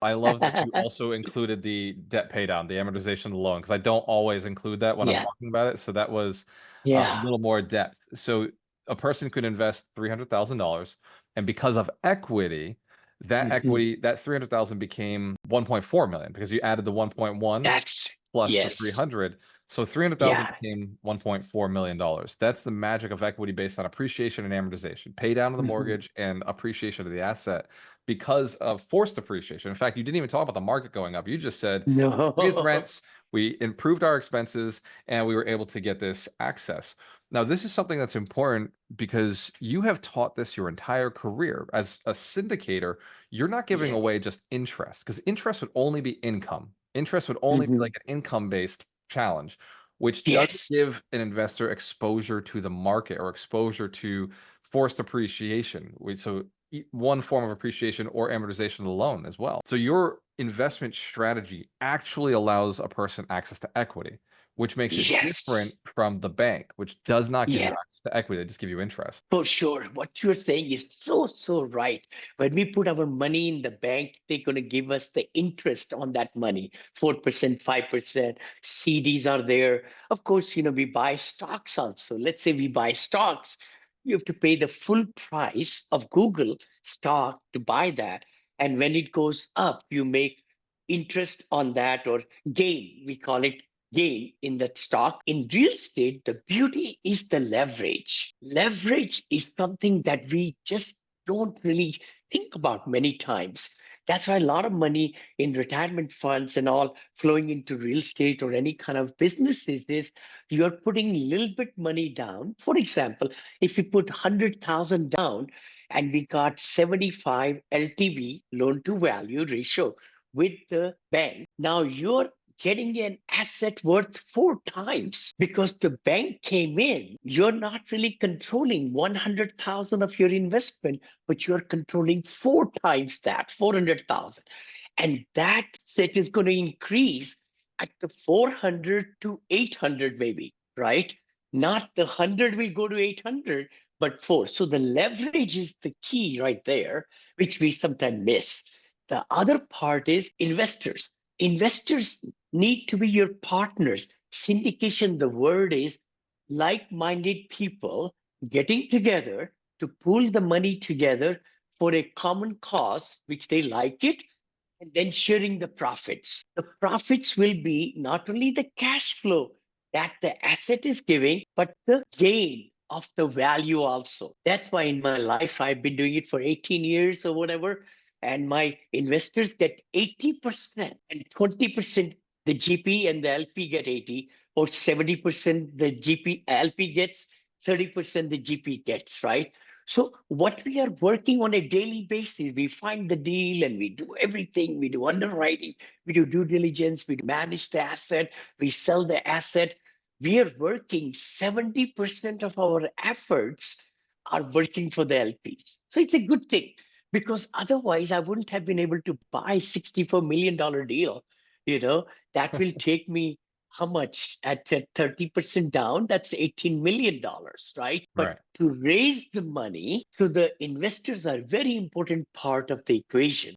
I love that you also included the debt pay down, the amortization of the loan, because I don't always include that when I'm Yeah. talking about it. So that was a Yeah. little more depth. So a person could invest $300,000, and because of equity, Mhm. that 300,000 became 1.4 million because you added the 1.1 That's plus the yes. 300. So 300,000 Yeah. became $1.4 million. That's the magic of equity based on appreciation and amortization, pay down of the Mhm. mortgage and appreciation of the asset because of forced appreciation. In fact, you didn't even talk about the market going up. You just said we raised No. rents, we improved our expenses, and we were able to get this access. Now, this is something that's important because you have taught this your entire career. As a syndicator, you're not giving Yeah. away just interest because interest would only be income. Interest would only be Mhm. like an income-based challenge, which doesn't Yes. give an investor exposure to the market or exposure to forced appreciation. So one form of appreciation or amortization of the loan as well. So your investment strategy actually allows a person access to equity, which makes it different Yes. from the bank, which does not give you Yeah. access to equity. They just give you interest. For sure. What you're saying is so, so right. When we put our money in the bank, they're going to give us the interest on that money 4%, 5%. CDs are there. Of course, we buy stocks also. Let's say we buy stocks. You have to pay the full price of Google stock to buy that. And when it goes up, you make interest on that or gain. We call it gain in that stock. In real estate, the beauty is the leverage. Leverage is something that we just don't really think about many times. That's why a lot of money in retirement funds and all flowing into real estate or any kind of businesses is you're putting a little bit money down. For example, if you put 100,000 down and we got 75 LTV, loan to value ratio with the bank, now you're getting an asset worth 4 times because the bank came in. You're not really controlling 100,000 of your investment, but you're controlling 4 times that, 400,000. And that set is going to increase at the 400 to 800 maybe, right? Not the 100 will go to 800, but 4. So the leverage is the key right there, which we sometimes miss. The other part is investors. Investors need to be your partners. Syndication, the word is like minded people getting together to pool the money together for a common cause, which they like it, and then sharing the profits. The profits will be not only the cash flow that the asset is giving, but the gain of the value also. That's why in my life, I've been doing it for 18 years or whatever. And my investors get 80% and 20% the GP and the LP get 80, or 70% the GP LP gets, 30% the GP gets, right? So what we are working on a daily basis, we find the deal and we do everything. We do underwriting, we do due diligence, we manage the asset, we sell the asset. We are working 70% of our efforts are working for the LPs. So it's a good thing because otherwise I wouldn't have been able to buy $64 million deal. You know, that will take me how much at 30% down? That's $18 million, right? But Right. to raise the money, so the investors are a very important part of the equation.